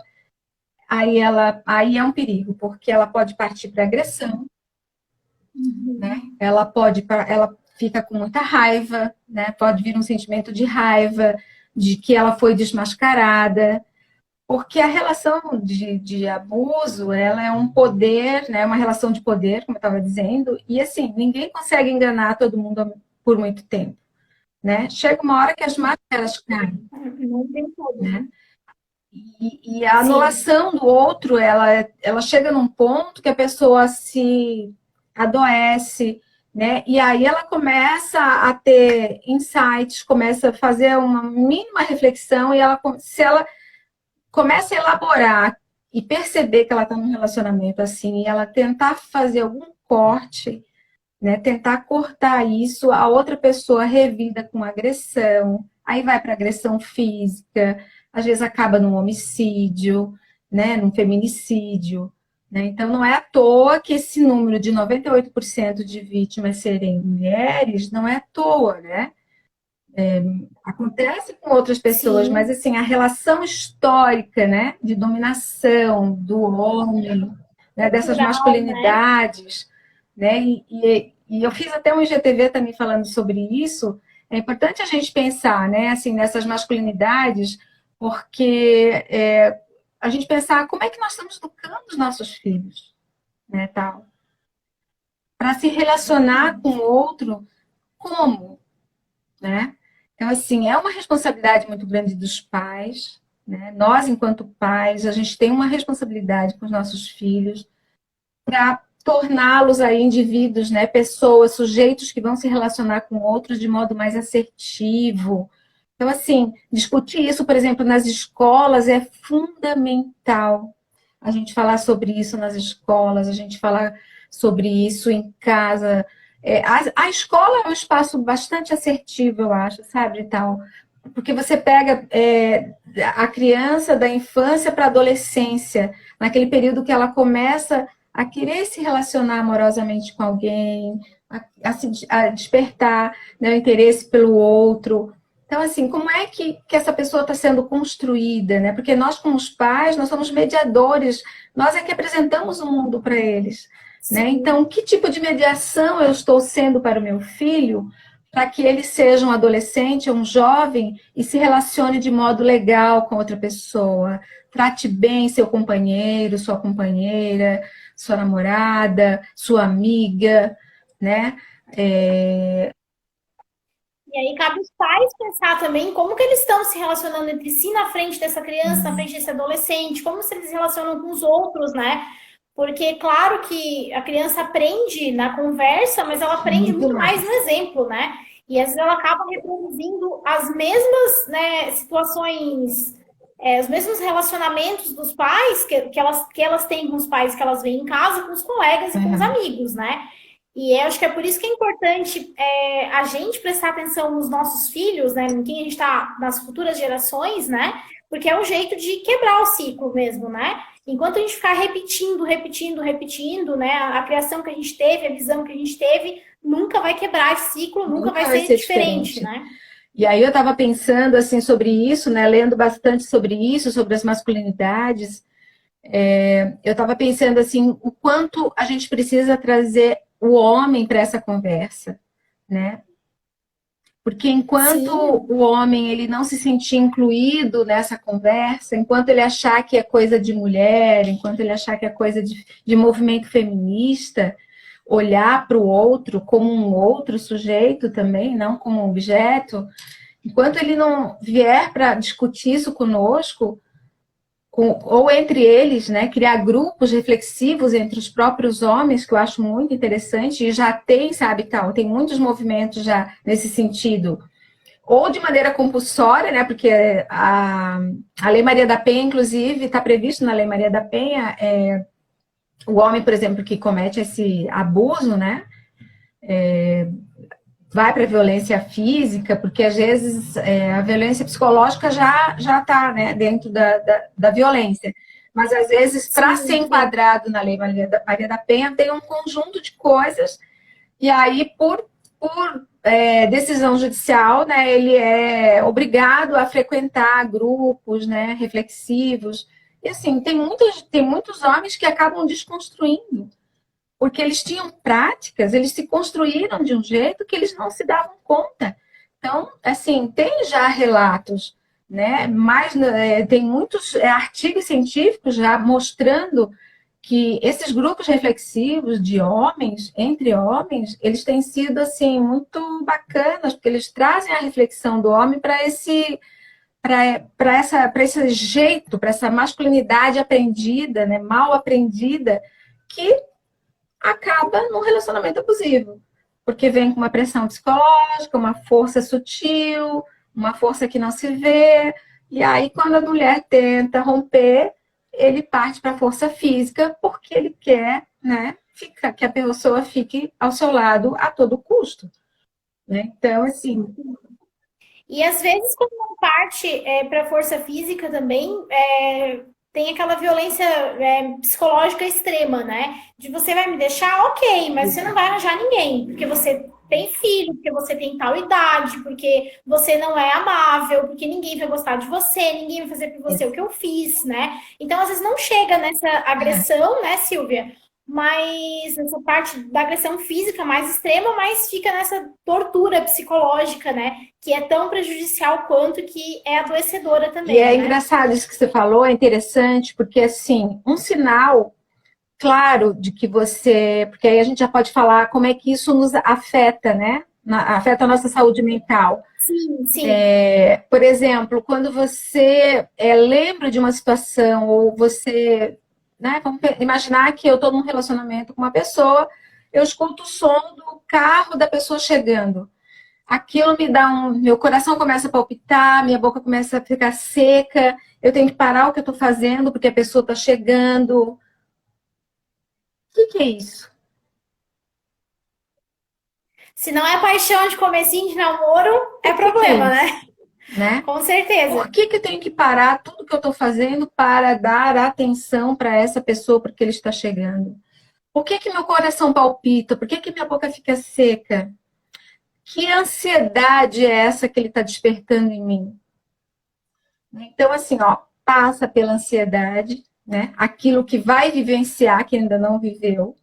Speaker 2: aí é um perigo, porque ela pode partir para agressão, né?
Speaker 1: Uhum.
Speaker 2: Ela fica com muita raiva, né? Pode vir um sentimento de raiva, de que ela foi desmascarada, porque a relação de abuso, ela é um poder, né? Uma relação de poder, como eu estava dizendo, e assim, ninguém consegue enganar todo mundo por muito tempo, né? Chega uma hora que as máscaras caem,
Speaker 1: Não tem como.
Speaker 2: né? E a
Speaker 1: Sim,
Speaker 2: anulação do outro, ela chega num ponto que a pessoa se adoece, né? E aí ela começa a ter insights, começa a fazer uma mínima reflexão e se ela começa a elaborar e perceber que ela está num relacionamento assim, e ela tentar fazer algum corte, né? Tentar cortar isso, a outra pessoa revida com agressão, aí vai para agressão física, às vezes acaba num homicídio, né? Num feminicídio. Né? Então, não é à toa que esse número de 98% de vítimas serem mulheres, não é à toa, né? Acontece com outras pessoas, mas
Speaker 1: sim,
Speaker 2: assim, a relação histórica, né, de dominação do homem, né, dessas
Speaker 1: cultural, né?
Speaker 2: masculinidades, né, e eu fiz até um IGTV também falando sobre isso. É importante a gente pensar, né, assim, nessas masculinidades, porque a gente pensar como é que nós estamos educando os nossos filhos, né, tal, para se relacionar com o outro como, né? Então, assim, é uma responsabilidade muito grande dos pais, né? Nós, enquanto pais, a gente tem uma responsabilidade com os nossos filhos para torná-los aí indivíduos, né? Pessoas, sujeitos que vão se relacionar com outros de modo mais assertivo. Então, assim, discutir isso, por exemplo, nas escolas é fundamental. A gente falar sobre isso nas escolas, a gente falar sobre isso em casa. A escola é um espaço bastante assertivo, eu acho, sabe, tal. Porque você pega a criança da infância para a adolescência, naquele período que ela começa a querer se relacionar amorosamente com alguém, a despertar, né, o interesse pelo outro. Então, assim, como é que essa pessoa está sendo construída, né? Porque nós, como os pais, nós somos mediadores, nós é que apresentamos o mundo para eles, né?
Speaker 1: Sim,
Speaker 2: Então, que tipo de mediação eu estou sendo para o meu filho para que ele seja um adolescente, um jovem e se relacione de modo legal com outra pessoa, trate bem seu companheiro, sua companheira, sua namorada, sua amiga, né? É,
Speaker 1: e aí cabe os pais pensar também como que eles estão se relacionando entre si na frente dessa criança, na frente desse adolescente, como se eles se relacionam com os outros, né? Porque, claro que a criança aprende na conversa, mas ela aprende
Speaker 2: muito
Speaker 1: muito mais no
Speaker 2: mais.
Speaker 1: exemplo, né? E às vezes ela acaba reproduzindo as mesmas, né, situações, os mesmos relacionamentos dos pais que elas têm com os pais que elas veem em casa, com os colegas e com os
Speaker 2: É,
Speaker 1: amigos, né? E eu acho que é por isso que é importante a gente prestar atenção nos nossos filhos, né? Em quem a gente está, nas futuras gerações, né? Porque é o jeito de quebrar o ciclo mesmo, né? Enquanto a gente ficar repetindo, repetindo, repetindo, né? A criação que a gente teve, a visão que a gente teve, nunca vai quebrar esse ciclo, nunca vai
Speaker 2: nunca vai
Speaker 1: ser
Speaker 2: ser
Speaker 1: diferente,
Speaker 2: diferente.
Speaker 1: né?
Speaker 2: E aí eu estava pensando assim sobre isso, né? Lendo bastante sobre isso, sobre as masculinidades. Eu estava pensando assim, o quanto a gente precisa trazer o homem para essa conversa, né? Porque enquanto
Speaker 1: Sim,
Speaker 2: o homem ele não se sentir incluído nessa conversa, enquanto ele achar que é coisa de mulher, enquanto ele achar que é coisa de movimento feminista, olhar para o outro como um outro sujeito também, não como um objeto, enquanto ele não vier para discutir isso conosco, ou entre eles, né, criar grupos reflexivos entre os próprios homens, que eu acho muito interessante, e já tem, sabe, tal, tem muitos movimentos já nesse sentido, ou de maneira compulsória, né, porque a Lei Maria da Penha, inclusive, está previsto na Lei Maria da Penha, o homem, por exemplo, que comete esse abuso, né, vai para a violência física, porque às vezes a violência psicológica já está, né, dentro da violência. Mas às vezes, para ser
Speaker 1: sim, sim.
Speaker 2: enquadrado na Lei Maria da Penha, tem um conjunto de coisas, e aí, por decisão judicial, né, ele é obrigado a frequentar grupos, né, reflexivos. E assim, tem muitos homens que acabam desconstruindo porque eles tinham práticas, eles se construíram de um jeito que eles não se davam conta. Então, assim, tem já relatos, né? Mas tem muitos artigos científicos já mostrando que esses grupos reflexivos de homens, entre homens, eles têm sido assim muito bacanas, porque eles trazem a reflexão do homem para esse para esse jeito, para essa masculinidade aprendida, né, mal aprendida, que acaba num relacionamento abusivo. Porque vem com uma pressão psicológica, uma força sutil, uma força que não se vê. E aí, quando a mulher tenta romper, ele parte para a força física, porque ele quer, né, que a pessoa fique ao seu lado a todo custo. Né? Então, assim,
Speaker 1: E às vezes, quando não parte para força física também, tem aquela violência psicológica extrema, né? De você vai me deixar, ok, mas você não vai arranjar ninguém, porque você tem filho, porque você tem tal idade, porque você não é amável, porque ninguém vai gostar de você, ninguém vai fazer por você o que eu fiz, né? Então, às vezes, não chega nessa agressão, né, Silvia? Mas essa parte da agressão física mais extrema, mas fica nessa tortura psicológica, né? Que é tão prejudicial quanto que é adoecedora também.
Speaker 2: E é
Speaker 1: né?
Speaker 2: engraçado isso que você falou, é interessante, porque assim, um sinal claro de que você. Porque aí a gente já pode falar como é que isso nos afeta, né? Afeta a nossa saúde mental.
Speaker 1: Sim, sim.
Speaker 2: Por exemplo, quando você lembra de uma situação, ou você. Né, vamos imaginar que eu estou num relacionamento com uma pessoa, eu escuto o som do carro da pessoa chegando. Aquilo me dá meu coração começa a palpitar, minha boca começa a ficar seca, eu tenho que parar o que eu estou fazendo porque a pessoa está chegando. O que é isso?
Speaker 1: Se não é paixão de comecinho de namoro, é
Speaker 2: Que é
Speaker 1: problema,
Speaker 2: isso?
Speaker 1: né?
Speaker 2: Né?
Speaker 1: Com certeza.
Speaker 2: Por que eu tenho que parar tudo que eu estou fazendo para dar atenção para essa pessoa porque ele está chegando? Por que meu coração palpita? Por que minha boca fica seca? Que ansiedade é essa que ele está despertando em mim? Então, assim, ó, passa pela ansiedade, né? Aquilo que vai vivenciar, que ainda não viveu,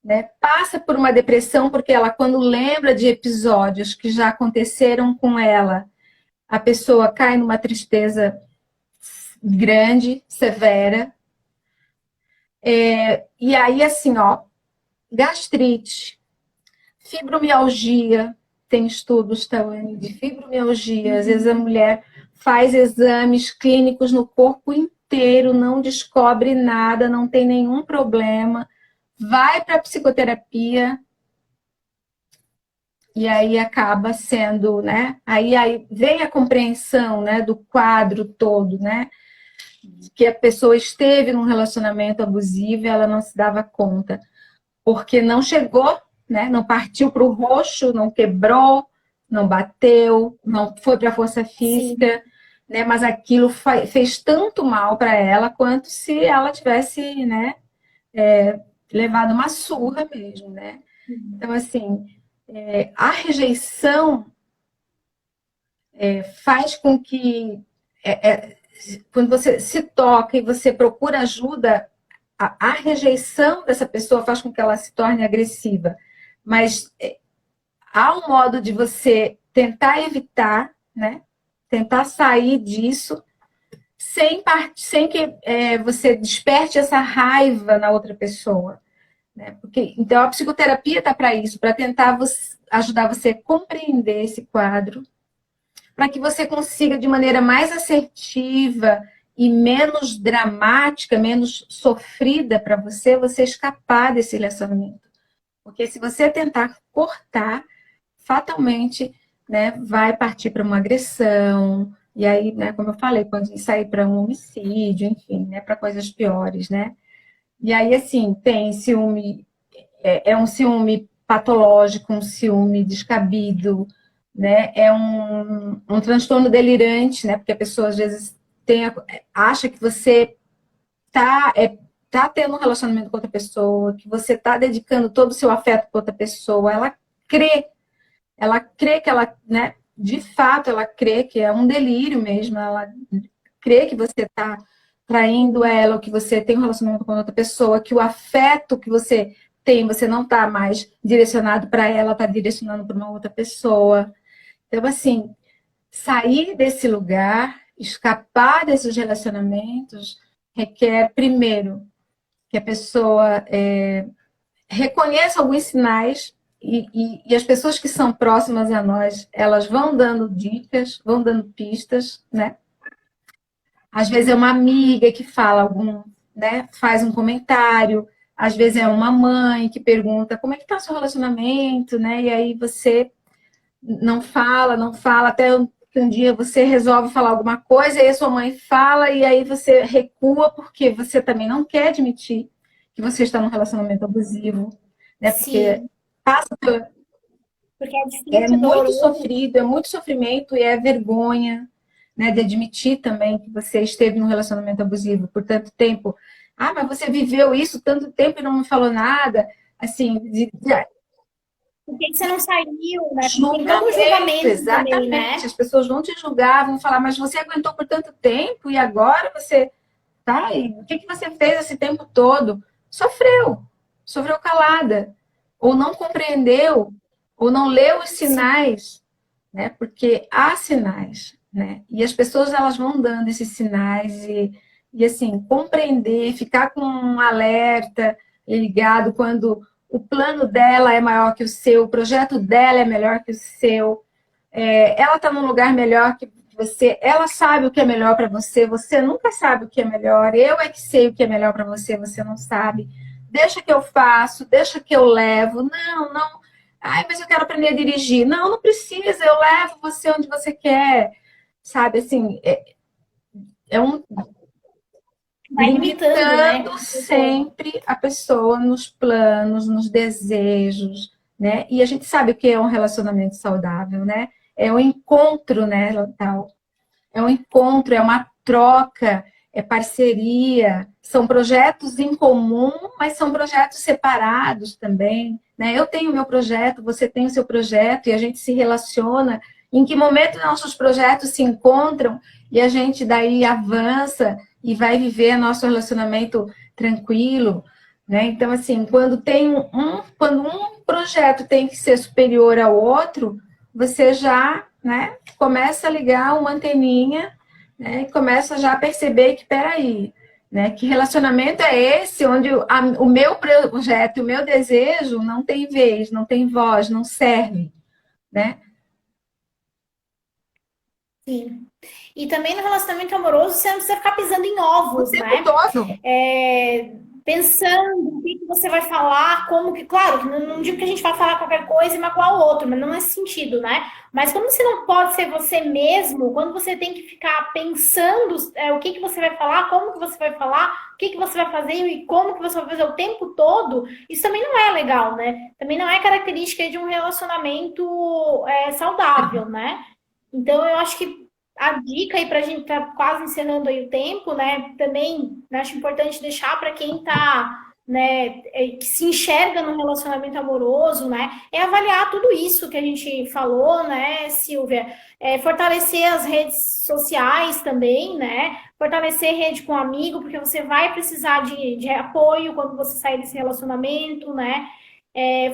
Speaker 2: né? Passa por uma depressão, porque ela, quando lembra de episódios que já aconteceram com ela, a pessoa cai numa tristeza grande, severa. E aí, assim, ó, gastrite, fibromialgia, tem estudos, Tawane, de fibromialgia. Às vezes a mulher faz exames clínicos no corpo inteiro, não descobre nada, não tem nenhum problema, vai para a psicoterapia e aí acaba sendo, né? Aí vem a compreensão, né, do quadro todo, né? Que a pessoa esteve num relacionamento abusivo e ela não se dava conta, porque não chegou, né? Não partiu para o roxo, não quebrou, não bateu, não foi para a força física, né? Mas aquilo fez tanto mal para ela quanto se ela tivesse, né? Levado uma surra mesmo, né? Então, assim, a rejeição faz com que, quando você se toca e você procura ajuda, a rejeição dessa pessoa faz com que ela se torne agressiva. Mas há um modo de você tentar evitar, né? Tentar sair disso sem que você desperte essa raiva na outra pessoa. Né? Então, a psicoterapia está para isso, para tentar ajudar você a compreender esse quadro, para que você consiga, de maneira mais assertiva e menos dramática, menos sofrida para você, você escapar desse relacionamento. Porque se você tentar cortar, fatalmente, né, vai partir para uma agressão, e aí, né, como eu falei, pode sair para um homicídio, enfim, né, para coisas piores, né? E aí, assim, tem ciúme, um ciúme patológico, um ciúme descabido, né? É um transtorno delirante, né? Porque a pessoa às vezes acha que você tá tendo um relacionamento com outra pessoa, que você está dedicando todo o seu afeto para outra pessoa, ela crê que ela, né, de fato, ela crê que é um delírio mesmo, ela crê que você está traindo ela, ou que você tem um relacionamento com outra pessoa, que o afeto que você tem, você não está mais direcionado para ela, está direcionando para uma outra pessoa. Então, assim, sair desse lugar, escapar desses relacionamentos, requer, primeiro, que a pessoa reconheça alguns sinais E as pessoas que são próximas a nós, elas vão dando dicas, vão dando pistas, né? Às vezes é uma amiga que fala algum, né? Faz um comentário, às vezes é uma mãe que pergunta como é que tá o seu relacionamento, né? E aí você não fala, até que um dia você resolve falar alguma coisa, e aí a sua mãe fala, e aí você recua porque você também não quer admitir que você está num relacionamento abusivo, né? Porque
Speaker 1: Sim,
Speaker 2: passa
Speaker 1: porque é
Speaker 2: é
Speaker 1: difícil, é
Speaker 2: muito
Speaker 1: doloroso.
Speaker 2: sofrido, é muito sofrimento e é vergonha, né, de admitir também que você esteve num relacionamento abusivo por tanto tempo. Ah, mas você viveu isso tanto tempo e não me falou nada. Assim,
Speaker 1: Por que que você não saiu, né? Porque tem todo um
Speaker 2: julgamento,
Speaker 1: julgamento também,
Speaker 2: exatamente.
Speaker 1: né?
Speaker 2: As pessoas vão te julgar, vão falar, mas você aguentou por tanto tempo e agora você tá? E o que que você fez esse tempo todo? Sofreu, sofreu calada, ou não compreendeu, ou não leu os
Speaker 1: Sim,
Speaker 2: sinais, né? Porque há sinais, né? E as pessoas elas vão dando esses sinais e assim, compreender, ficar com um alerta ligado quando o plano dela é maior que o seu, o projeto dela é melhor que o seu, ela está num lugar melhor que você, ela sabe o que é melhor para você, você nunca sabe o que é melhor, eu é que sei o que é melhor para você, você não sabe. Deixa que eu faço, deixa que eu levo. Não, não. Ai, mas eu quero aprender a dirigir. Não, não precisa, eu levo você onde você quer. Sabe, assim, é um
Speaker 1: vai limitando, né?
Speaker 2: limitando sempre a pessoa nos planos, nos desejos, né? E a gente sabe o que é um relacionamento saudável, né? É um encontro, né, tal. É um encontro, é uma troca, é parceria, são projetos em comum, mas são projetos separados também, né? Eu tenho o meu projeto, você tem o seu projeto e a gente se relaciona. Em que momento nossos projetos se encontram e a gente daí avança e vai viver nosso relacionamento tranquilo, né? Então, assim, quando um projeto tem que ser superior ao outro, você já, né, começa a ligar uma anteninha, né, e começa já a perceber que, peraí, né, que relacionamento é esse onde o meu projeto, o meu desejo não tem vez, não tem voz, não serve, né?
Speaker 1: Sim. E também no relacionamento amoroso, você não precisa ficar pisando em
Speaker 2: O
Speaker 1: ovos,
Speaker 2: tempo
Speaker 1: né?
Speaker 2: todo.
Speaker 1: Pensando o que que você vai falar, como que. Claro, não digo que a gente vai falar qualquer coisa e magoar o outro, mas não nesse sentido, né? Mas como você não pode ser você mesmo, quando você tem que ficar pensando o que que você vai falar, como que você vai falar, o que que você vai fazer e como que você vai fazer o tempo todo, isso também não é legal, né? Também não é característica de um relacionamento saudável, né? Então, eu acho que a dica aí para a gente tá quase encerrando aí o tempo, né? Também acho importante deixar para quem tá, né, que se enxerga no relacionamento amoroso, né? É avaliar tudo isso que a gente falou, né, Silvia? Fortalecer as redes sociais também, né? Fortalecer rede com amigo, porque você vai precisar de apoio quando você sair desse relacionamento, né?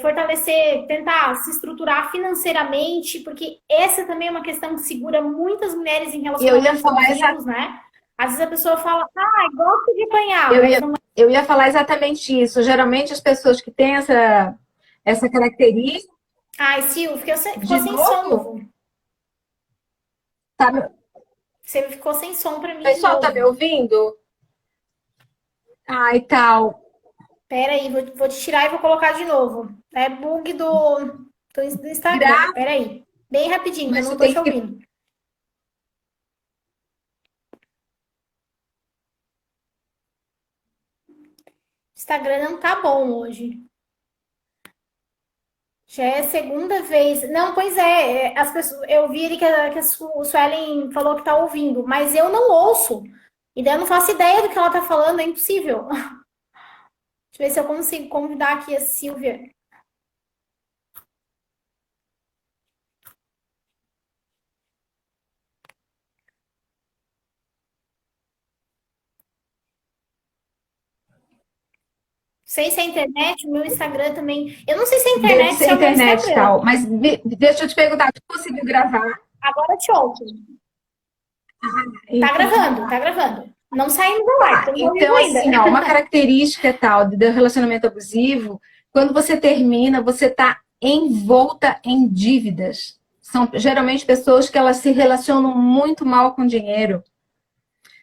Speaker 1: Fortalecer, tentar se estruturar financeiramente, porque essa também é uma questão que segura muitas mulheres em
Speaker 2: Eu ia
Speaker 1: relacionamentos
Speaker 2: falar
Speaker 1: abusivos, né? Às vezes a pessoa fala, ah, gosto de apanhar,
Speaker 2: eu
Speaker 1: mas
Speaker 2: ia,
Speaker 1: não
Speaker 2: eu ia falar exatamente isso. Geralmente as pessoas que têm essa característica,
Speaker 1: Ai, Sil, ficou
Speaker 2: de
Speaker 1: sem
Speaker 2: novo,
Speaker 1: som.
Speaker 2: tá,
Speaker 1: Você ficou sem som para
Speaker 2: o
Speaker 1: mim de
Speaker 2: pessoal tá me
Speaker 1: novo.
Speaker 2: ouvindo? Ai, tal.
Speaker 1: Pera aí, vou te tirar e vou colocar de novo. É bug do Instagram.
Speaker 2: Grava,
Speaker 1: Pera aí. Bem rapidinho, que eu
Speaker 2: mas
Speaker 1: não
Speaker 2: você
Speaker 1: tô
Speaker 2: tem
Speaker 1: te
Speaker 2: que.
Speaker 1: ouvindo. Instagram não tá bom hoje. Já é a segunda vez. Não, pois as pessoas, eu vi ali que a Suelen falou que tá ouvindo, mas eu não ouço. E daí eu não faço ideia do que ela tá falando, é impossível. Deixa eu ver se eu consigo convidar aqui a Silvia. Não sei se é a internet, o meu Instagram também. Eu não sei se é a
Speaker 2: Deve
Speaker 1: internet,
Speaker 2: ser
Speaker 1: se é o meu
Speaker 2: internet e
Speaker 1: Instagram.
Speaker 2: tal. Mas deixa eu te perguntar, tu conseguiu gravar?
Speaker 1: Agora te ouço.
Speaker 2: Então,
Speaker 1: Tá gravando. Não saímos da live,
Speaker 2: tá.
Speaker 1: estamos ao vivo
Speaker 2: Então,
Speaker 1: ainda.
Speaker 2: assim, ó, uma característica tal do relacionamento abusivo, quando você termina, você tá envolta em dívidas. São geralmente pessoas que elas se relacionam muito mal com dinheiro,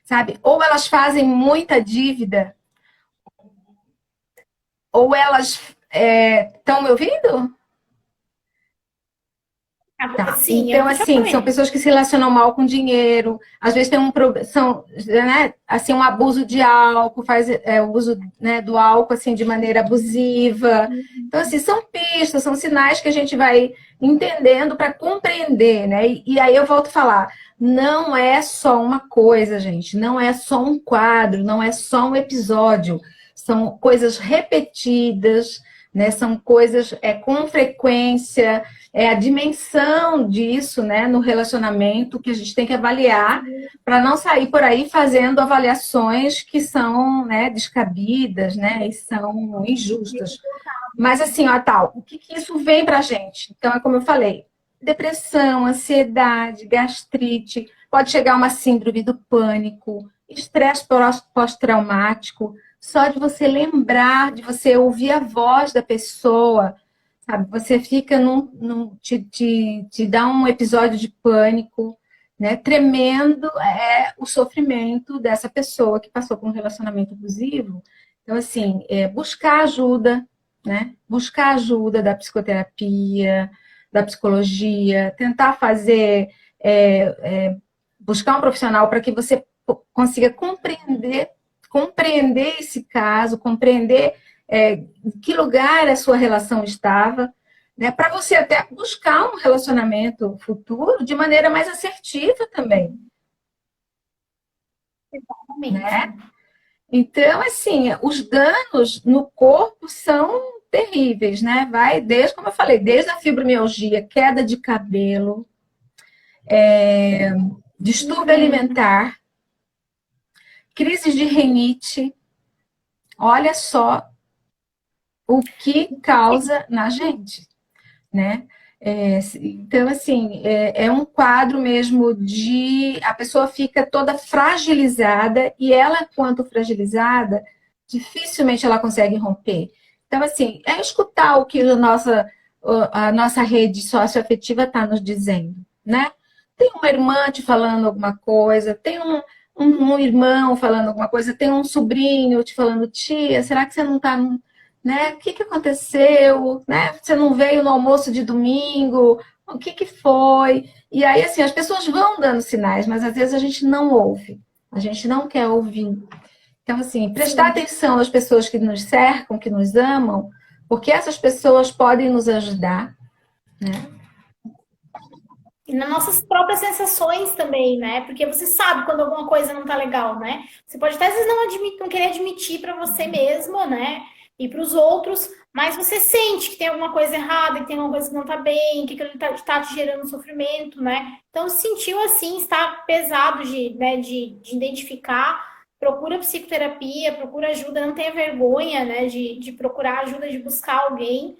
Speaker 2: sabe? Ou elas fazem muita dívida, ou elas estão me ouvindo? Tá.
Speaker 1: Sim, eu
Speaker 2: Então,
Speaker 1: tô te
Speaker 2: assim, são
Speaker 1: ouvindo.
Speaker 2: pessoas que se relacionam mal com dinheiro, às vezes tem são, né, assim, um abuso de álcool, faz o uso, né, do álcool assim de maneira abusiva. Então, assim, são pistas, são sinais que a gente vai entendendo para compreender, né? E aí eu volto a falar, não é só uma coisa, gente, não é só um quadro, não é só um episódio, são coisas repetidas, né? São coisas com frequência, a dimensão disso, né, no relacionamento que a gente tem que avaliar para não sair por aí fazendo avaliações que são, né, descabidas, né, e são injustas. Mas assim, ó, tal, o que isso vem para a gente? Então, é como eu falei, depressão, ansiedade, gastrite, pode chegar uma síndrome do pânico, estresse pós-traumático, só de você lembrar, de você ouvir a voz da pessoa, sabe? Você fica te dá um episódio de pânico, né? Tremendo o sofrimento dessa pessoa que passou por um relacionamento abusivo. Então, assim, buscar ajuda, né? Buscar ajuda da psicoterapia, da psicologia, tentar fazer, buscar um profissional para que você consiga compreender esse caso, compreender em que lugar a sua relação estava, né? Para você até buscar um relacionamento futuro de maneira mais assertiva também,
Speaker 1: Exatamente.
Speaker 2: né? Então, assim, os danos no corpo são terríveis, né? Vai desde, como eu falei, desde a fibromialgia, queda de cabelo, distúrbio alimentar, crises de rinite. Olha só o que causa na gente, né? Então, assim, um quadro mesmo de a pessoa fica toda fragilizada e ela, quanto fragilizada, dificilmente ela consegue romper. Então, assim, é escutar o que a nossa rede socioafetiva está nos dizendo, né? Tem uma irmã te falando alguma coisa, tem um irmão falando alguma coisa, tem um sobrinho te falando, tia, será que você não está, né? O que que aconteceu, né? Você não veio no almoço de domingo? O que que foi? E aí, assim, as pessoas vão dando sinais, mas às vezes a gente não ouve, a gente não quer ouvir. Então, assim, prestar
Speaker 1: Sim.
Speaker 2: atenção nas pessoas que nos cercam, que nos amam, porque essas pessoas podem nos ajudar, né?
Speaker 1: E nas nossas próprias sensações também, né? Porque você sabe quando alguma coisa não tá legal, né? Você pode até às vezes não querer admitir para você mesmo, né? E para os outros, mas você sente que tem alguma coisa errada, que tem alguma coisa que não tá bem, que aquilo tá te gerando sofrimento, né? Então, se sentiu assim, está pesado de identificar, procura psicoterapia, procura ajuda, não tenha vergonha, né? De procurar ajuda, de buscar alguém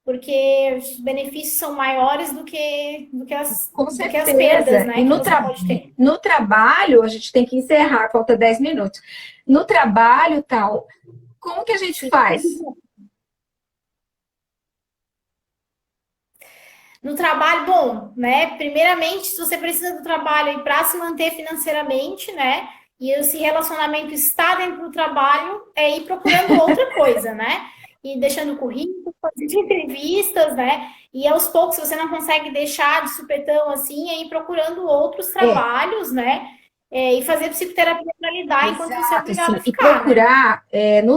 Speaker 1: porque os benefícios são maiores
Speaker 2: Com
Speaker 1: do que as perdas,
Speaker 2: certeza. E
Speaker 1: né, que você pode ter.
Speaker 2: no trabalho, a gente tem que encerrar, falta 10 minutos. No trabalho, tal, como que a gente
Speaker 1: Sim.
Speaker 2: faz?
Speaker 1: No trabalho, bom, né? Primeiramente, se você precisa do trabalho para se manter financeiramente, né? E esse relacionamento está dentro do trabalho, é ir procurando outra coisa, né? E deixando currículo, fazendo entrevistas, né? E aos poucos, se você não consegue deixar de supetão assim, é ir procurando outros
Speaker 2: É,
Speaker 1: trabalhos, né? E fazer psicoterapia para lidar enquanto você é
Speaker 2: exato,
Speaker 1: obrigado
Speaker 2: assim,
Speaker 1: a
Speaker 2: e
Speaker 1: ficar, né?
Speaker 2: procurar,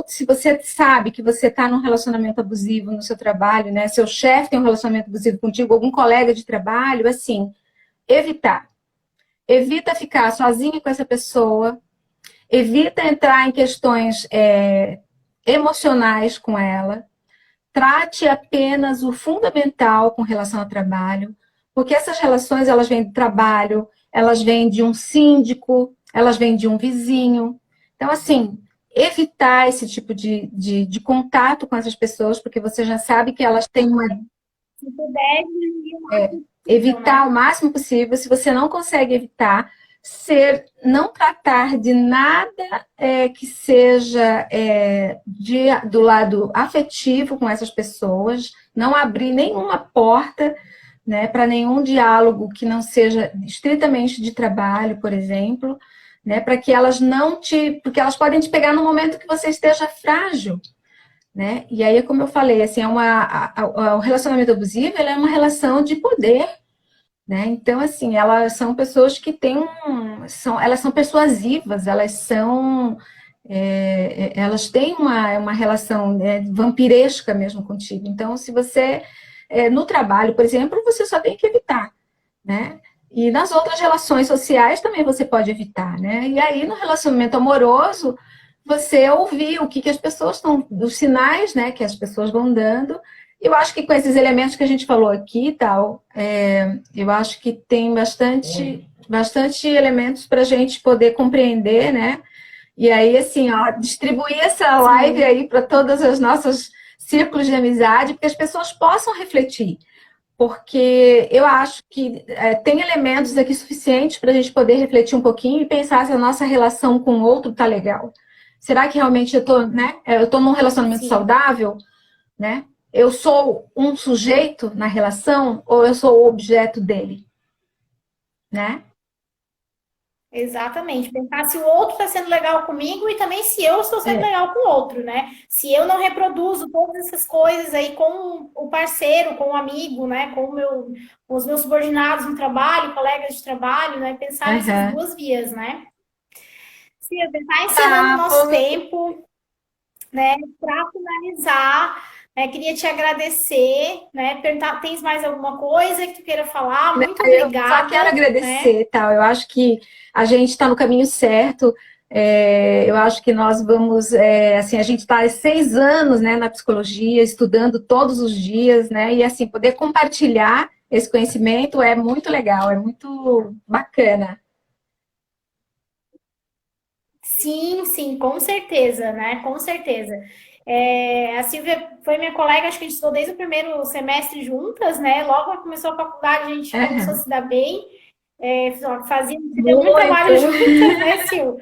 Speaker 2: se você sabe que você está num relacionamento abusivo no seu trabalho, né? Seu chefe tem um relacionamento abusivo contigo, algum colega de trabalho, assim, evitar. Evita ficar sozinha com essa pessoa, evita entrar em questões emocionais com ela, trate apenas o fundamental com relação ao trabalho, porque essas relações elas vêm do trabalho, elas vêm de um síndico, elas vêm de um vizinho. Então, assim, evitar esse tipo de contato com essas pessoas, porque você já sabe que elas têm uma.
Speaker 1: Se puder, diminuir o máximo possível,
Speaker 2: Evitar
Speaker 1: né?
Speaker 2: o máximo possível. Se você não consegue evitar, não tratar de nada que seja do lado afetivo com essas pessoas, não abrir nenhuma porta, né, para nenhum diálogo que não seja estritamente de trabalho, por exemplo, né, para que elas não te... Porque elas podem te pegar no momento que você esteja frágil, né? E aí, como eu falei, assim, o relacionamento abusivo é uma relação de poder, né? Então, assim, elas são pessoas que têm elas são persuasivas, elas têm uma relação vampiresca mesmo contigo. Então, se você, no trabalho, por exemplo, você só tem que evitar, né? E nas outras relações sociais também você pode evitar, né? E aí, no relacionamento amoroso, você ouvir o que as pessoas estão, os sinais, né, que as pessoas vão dando. Eu acho que com esses elementos que a gente falou aqui, tal, eu acho que tem bastante elementos para a gente poder compreender, né? E aí, assim, ó, distribuir essa live aí para todas as nossas círculos de amizade, porque as pessoas possam refletir. Porque eu acho que tem elementos aqui suficientes para a gente poder refletir um pouquinho e pensar se a nossa relação com o outro tá legal. Será que realmente eu tô, né? Eu tô num relacionamento saudável, né? Eu sou um sujeito na relação ou eu sou o objeto dele, né?
Speaker 1: Exatamente. Pensar se o outro está sendo legal comigo e também se eu estou sendo legal com o outro, né? Se eu não reproduzo todas essas coisas aí com o parceiro, com o amigo, né? Com os meus subordinados no trabalho, colegas de trabalho, né? Pensar nessas duas vias, né? Silvia, está encerrando o nosso tempo, né? Para finalizar, queria te agradecer, né? Perguntar, tens mais alguma coisa que tu queira falar? Muito obrigada.
Speaker 2: Eu só quero agradecer, tal. Eu acho que a gente está no caminho certo. Eu acho que nós vamos, assim, a gente está há 6 anos, né, na psicologia, estudando todos os dias, né? E assim, poder compartilhar esse conhecimento é muito legal, é muito bacana.
Speaker 1: Sim, sim, com certeza, né? Com certeza. A Silvia foi minha colega, acho que a gente estudou desde o primeiro semestre juntas, né? Logo que começou a faculdade, a gente começou a se dar bem, fazia muito trabalho juntas, né, Sil?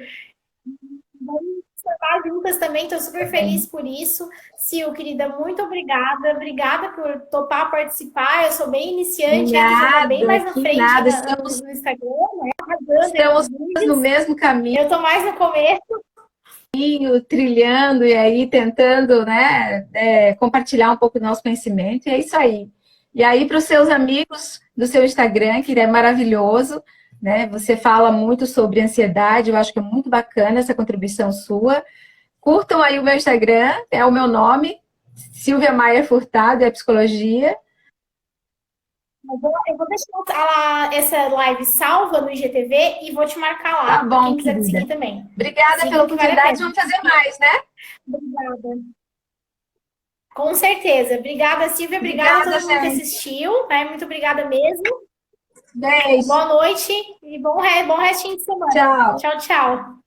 Speaker 1: Vamos trabalhar juntas também, estou super feliz por isso. Sil, querida, muito obrigada. Obrigada por topar participar. Eu sou bem iniciante, ainda já está bem mais na frente no Instagram, né?
Speaker 2: Estamos no mesmo caminho.
Speaker 1: Eu estou mais no começo.
Speaker 2: Trilhando e aí tentando, né, compartilhar um pouco do nosso conhecimento, e é isso aí. E aí, para os seus amigos do seu Instagram, que é maravilhoso, né? Você fala muito sobre ansiedade, eu acho que é muito bacana essa contribuição sua. Curtam aí o meu Instagram, é o meu nome, Silvia Maia Furtado, é psicologia.
Speaker 1: Eu vou deixar essa live salva no IGTV e vou te marcar lá,
Speaker 2: tá bom,
Speaker 1: quem quiser
Speaker 2: querida.
Speaker 1: te seguir também.
Speaker 2: Obrigada pela oportunidade, vamos fazer mais, né?
Speaker 1: Obrigada. Com certeza. Obrigada, Silvia. Obrigada a todo mundo que assistiu. Né? Muito obrigada mesmo.
Speaker 2: Beijo.
Speaker 1: Boa noite e bom restinho de semana.
Speaker 2: Tchau.
Speaker 1: Tchau, tchau.